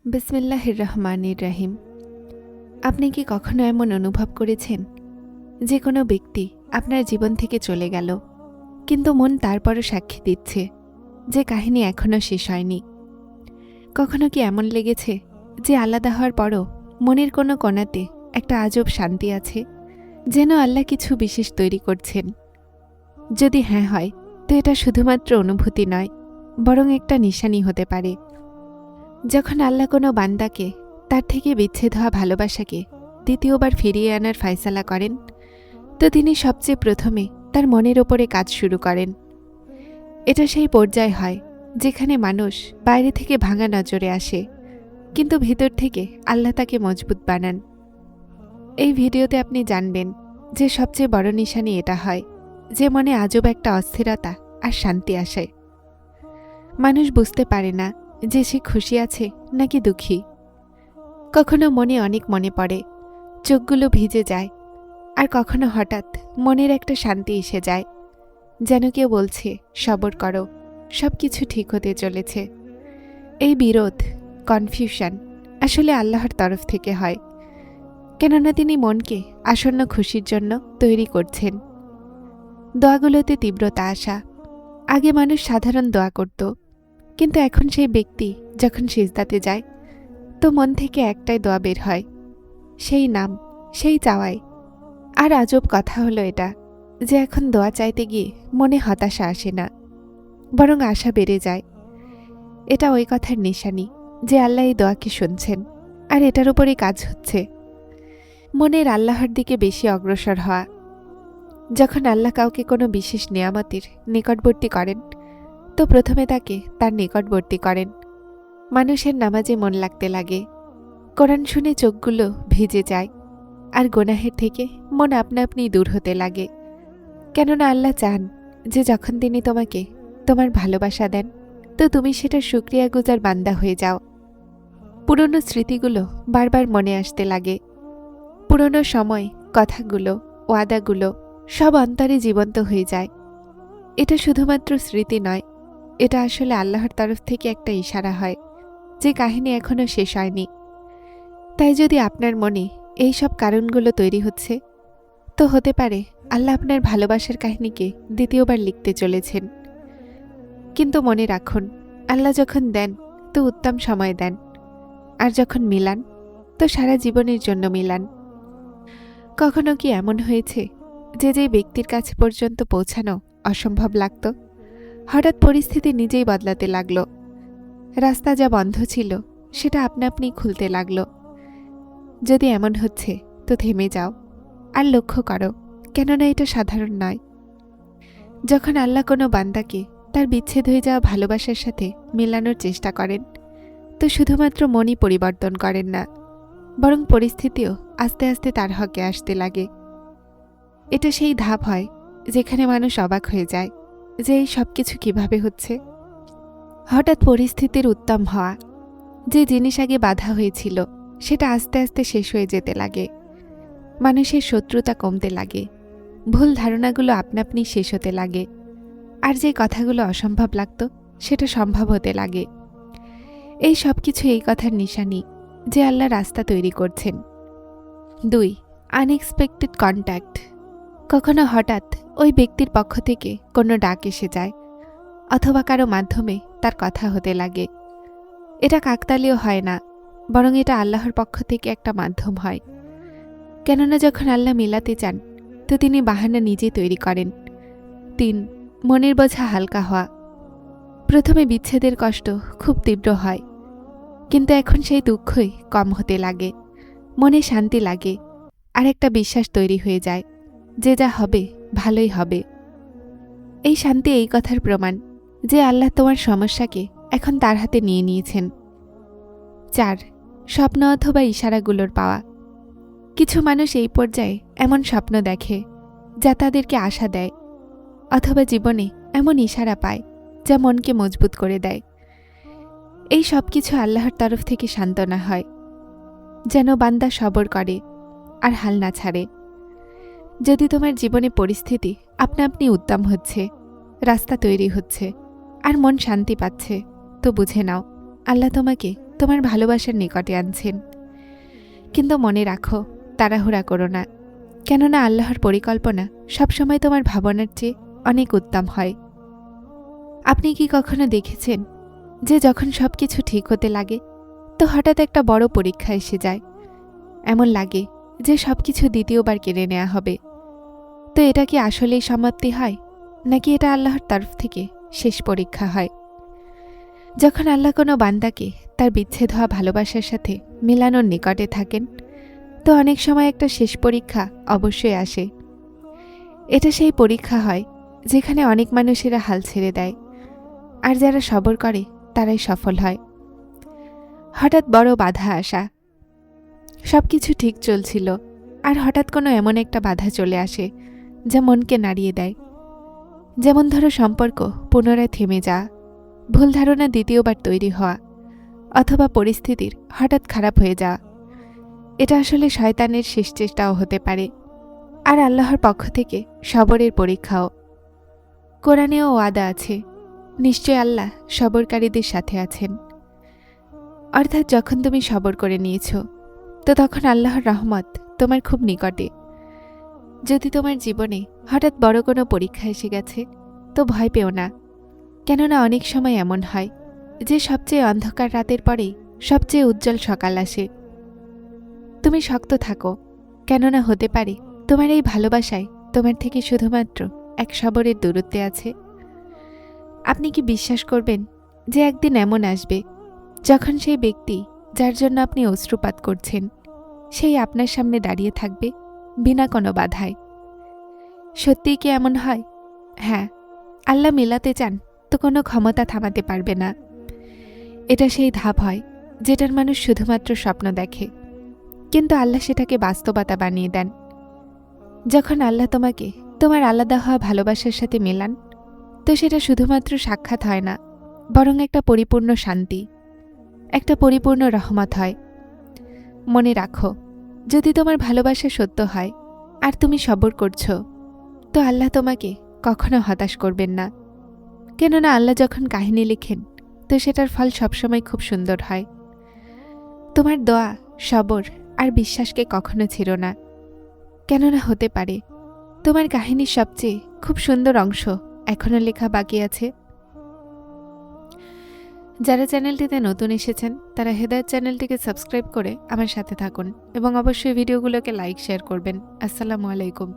বিসমিল্লাহির রহমানির রহিম। আপনি কি কখনো এমন অনুভব করেছেন যে কোনো ব্যক্তি আপনার জীবন থেকে চলে গেল, কিন্তু মন তারপরও সাক্ষী দিচ্ছে যে কাহিনী এখনও শেষ হয়নি? কখনো কি এমন লেগেছে যে আলাদা হওয়ার পরও মনের কোনো কোণাতে একটা আজব শান্তি আছে, যেন আল্লাহ কিছু বিশেষ তৈরি করছেন? যদি হ্যাঁ হয়, তো এটা শুধুমাত্র অনুভূতি নয়, বরং একটা নিশানি হতে পারে। যখন আল্লাহ কোনো বান্দাকে তার থেকে বিচ্ছেদ হওয়া ভালোবাসাকে দ্বিতীয়বার ফিরিয়ে আনার ফয়সালা করেন, তো তিনি সবচেয়ে প্রথমে তার মনের ওপরে কাজ শুরু করেন। এটা সেই পর্যায় হয় যেখানে মানুষ বাইরে থেকে ভাঙা নজরে আসে, কিন্তু ভিতর থেকে আল্লাহ তাকে মজবুত বানান। এই ভিডিওতে আপনি জানবেন যে সবচেয়ে বড় নিশানি এটা হয় যে মনে আজব একটা অস্থিরতা আর শান্তি আসে। মানুষ বুঝতে পারে না যে সে খুশি আছে নাকি দুঃখী। কখনো মনে অনেক মনে পড়ে, চোখগুলো ভিজে যায়, আর কখনো হঠাৎ মনের একটা শান্তি এসে যায়, যেন কেউ বলছে সবর করো, সব কিছু ঠিক হতে চলেছে। এই বিরোধ, কনফিউশন আসলে আল্লাহর তরফ থেকে হয়, কেননা তিনি মনকে আসন্ন খুশির জন্য তৈরি করছেন। দোয়াগুলোতে তীব্রতা আসা। আগে মানুষ সাধারণ দোয়া করত, কিন্তু এখন সেই ব্যক্তি যখন সিজদাতে যায়, তো মন থেকে একটাই দোয়া বের হয়, সেই নাম, সেই চাওয়াই। আর আজব কথা হলো এটা যে এখন দোয়া চাইতে গিয়ে মনে হতাশা আসে না, বরং আশা বেড়ে যায়। এটা ওই কথার নিশানি যে আল্লাহ এই দোয়াকে শুনছেন, আর এটার উপরেই কাজ হচ্ছে। মনের আল্লাহর দিকে বেশি অগ্রসর হওয়া। যখন আল্লাহ কাউকে কোনো বিশেষ নিয়ামতের নিকটবর্তী করেন, তো প্রথমে তাকে তার নিকটবর্তী করেন। মানুষের নামাজে মন লাগতে লাগে, কোরআন শুনে চোখগুলো ভিজে যায়, আর গুনাহের থেকে মন আপনা আপনি দূর হতে লাগে। কেননা আল্লাহ চান যে যখন তিনি তোমাকে তোমার ভালোবাসা দেন, তো তুমি সেটা শুকরিয়াগুজার বান্দা হয়ে যাও। পুরনো স্মৃতিগুলো বারবার মনে আসতে লাগে, পুরনো সময়, কথাগুলো, ওয়াদাগুলো সব অন্তরে জীবন্ত হয়ে যায়। এটা শুধুমাত্র স্মৃতি নয়, এটা আসলে আল্লাহর তরফ থেকে একটা ইশারা হয় যে কাহিনী এখনও শেষ হয়নি। তাই যদি আপনার মনে এই সব কারণগুলো তৈরি হচ্ছে, তো হতে পারে আল্লাহ আপনার ভালোবাসার কাহিনীকে দ্বিতীয়বার লিখতে চলেছেন। কিন্তু মনে রাখুন, আল্লাহ যখন দেন তো উত্তম সময় দেন, আর যখন মিলান তো সারা জীবনের জন্য মিলান। কখনো কি এমন হয়েছে যে ব্যক্তির কাছে পর্যন্ত পৌঁছানো অসম্ভব লাগত, হঠাৎ পরিস্থিতি নিজেই বদলাতে লাগলো? রাস্তা যা বন্ধ ছিল সেটা আপনা আপনি খুলতে লাগলো। যদি এমন হচ্ছে, তো থেমে যাও আর লক্ষ্য করো, কেননা এটা সাধারণ নয়। যখন আল্লাহ কোনো বান্দাকে তার বিচ্ছেদ হয়ে যাওয়া ভালোবাসার সাথে মেলানোর চেষ্টা করেন, তো শুধুমাত্র মনই পরিবর্তন করেন না, বরং পরিস্থিতিও আস্তে আস্তে তার হকে আসতে লাগে। এটা সেই ধাপ হয় যেখানে মানুষ অবাক হয়ে যায় যে এই সব কিছু কীভাবে হচ্ছে। হঠাৎ পরিস্থিতির উত্তম হওয়া। যে জিনিস আগে বাধা হয়েছিল সেটা আস্তে আস্তে শেষ হয়ে যেতে লাগে। মানুষের শত্রুতা কমতে লাগে, ভুল ধারণাগুলো আপনা আপনি শেষ হতে লাগে, আর যে কথাগুলো অসম্ভব লাগত সেটা সম্ভব হতে লাগে। এই সব কিছু এই কথার নিশানি যে আল্লাহ রাস্তা তৈরি করছেন। 2. Unexpected contact. কখনো হঠাৎ ওই ব্যক্তির পক্ষ থেকে কোনো ডাক এসে যায়, অথবা কারো মাধ্যমে তার কথা হতে লাগে। এটা কাকতালীয় হয় না, বরং এটা আল্লাহর পক্ষ থেকে একটা মাধ্যম হয়। কেননা যখন আল্লাহ মিলাতে চান, তো তিনি বাহানা নিজে তৈরি করেন। 3. মনের বোঝা হালকা হওয়া। প্রথমে বিচ্ছেদের কষ্ট খুব তীব্র হয়, কিন্তু এখন সেই দুঃখই কম হতে লাগে, মনে শান্তি লাগে, আর একটা বিশ্বাস তৈরি হয়ে যায় যে যা হবে ভালোই হবে। এই শান্তি এই কথার প্রমাণ যে আল্লাহ তোমার সমস্যাকে এখন তার হাতে নিয়ে নিয়েছেন। 4. স্বপ্ন অথবা ইশারাগুলোর পাওয়া। কিছু মানুষ এই পর্যায়ে এমন স্বপ্ন দেখে যা তাদেরকে আশা দেয়, অথবা জীবনে এমন ইশারা পায় যা মনকে মজবুত করে দেয়। এই সব কিছু আল্লাহর তরফ থেকে সান্ত্বনা হয়, যেন বান্দা সবর করে আর হাল না ছাড়ে। যদি তোমার জীবনে পরিস্থিতি আপনা আপনি উত্তম হচ্ছে, রাস্তা তৈরি হচ্ছে, আর মন শান্তি পাচ্ছে, তো বুঝে নাও আল্লাহ তোমাকে তোমার ভালোবাসার নিকটে আনছেন। কিন্তু মনে রাখো, তাড়াহুড়া করো না, কেননা আল্লাহর পরিকল্পনা সবসময় তোমার ভাবনার চেয়ে অনেক উত্তম হয়। আপনি কি কখনো দেখেছেন যে যখন সবকিছু ঠিক হতে লাগে তো হঠাৎ একটা বড় পরীক্ষা এসে যায়? এমন লাগে যে সবকিছু দ্বিতীয়বার কেড়ে নেওয়া হবে। তো এটা কি আসলেই সমাপ্তি হয়, নাকি এটা আল্লাহর তরফ থেকে শেষ পরীক্ষা হয়? যখন আল্লাহ কোনো বান্দাকে তার বিচ্ছেদ হওয়া ভালোবাসার সাথে মেলানোর নিকটে থাকেন, তো অনেক সময় একটা শেষ পরীক্ষা অবশ্যই আসে। এটা সেই পরীক্ষা হয় যেখানে অনেক মানুষেরা হাল ছেড়ে দেয়, আর যারা সবর করে তারাই সফল হয়। হঠাৎ বড় বাধা আসা, সবকিছু ঠিক চলছিল, আর হঠাৎ কোনো এমন একটা বাধা চলে আসে যা মনকে নাড়িয়ে দেয়। যেমন ধরো, সম্পর্ক পুনরায় থেমে যাওয়া, ভুল ধারণা দ্বিতীয়বার তৈরি হওয়া, অথবা পরিস্থিতির হঠাৎ খারাপ হয়ে যাওয়া। এটা আসলে শয়তানের শেষ চেষ্টাও হতে পারে, আর আল্লাহর পক্ষ থেকে সবরের পরীক্ষাও। কোরআনেও ওয়াদা আছে, নিশ্চয় আল্লাহ সবরকারীদের সাথে আছেন। অর্থাৎ যখন তুমি সবর করে নিয়েছ, তো তখন আল্লাহর রহমত তোমার খুব নিকটে। যদি তোমার জীবনে হঠাৎ বড় কোনো পরীক্ষা এসে গেছে, তো ভয় পেও না, কেননা অনেক সময় এমন হয় যে সবচেয়ে অন্ধকার রাতের পরেই সবচেয়ে উজ্জ্বল সকাল আসে। তুমি শক্ত থাকো, কেননা হতে পারে তোমার এই ভালোবাসায় তোমার থেকে শুধুমাত্র এক সবরের দূরত্বে আছে। আপনি কি বিশ্বাস করবেন যে একদিন এমন আসবে যখন সেই ব্যক্তি যার জন্য আপনি অশ্রুপাত করছেন, সেই আপনার সামনে দাঁড়িয়ে থাকবে বিনা কোনো বাধায়? সত্যিই কি এমন হয়? হ্যাঁ, আল্লাহ মেলাতে চান তো কোনো ক্ষমতা থামাতে পারবে না। এটা সেই ধাপ হয় যেটার মানুষ শুধুমাত্র স্বপ্ন দেখে, কিন্তু আল্লাহ সেটাকে বাস্তবতা বানিয়ে দেন। যখন আল্লাহ তোমাকে তোমার আলাদা হওয়া ভালোবাসার সাথে মেলান, তো সেটা শুধুমাত্র সাক্ষাৎ হয় না, বরং একটা পরিপূর্ণ শান্তি, একটা পরিপূর্ণ রহমত হয়। মনে রাখো, যদি তোমার ভালোবাসা সত্য হয় আর তুমি সবর করছো, তো আল্লাহ তোমাকে কখনো হতাশ করবেন না। কেননা আল্লাহ যখন কাহিনী লিখেন, তো সেটার ফল সবসময় খুব সুন্দর হয়। তোমার দোয়া, সবর আর বিশ্বাসকে কখনো ছেড়ো না, কেননা হতে পারে তোমার কাহিনীর সবচেয়ে খুব সুন্দর অংশ এখনো লেখা বাকি আছে। যারা চ্যানেলটিতে নতুন এসেছেন তারা হেদায়েত চ্যানেলটিকে সাবস্ক্রাইব করে আমার সাথে থাকুন এবং অবশ্যই ভিডিওগুলোকে লাইক শেয়ার করবেন। আসসালামু আলাইকুম।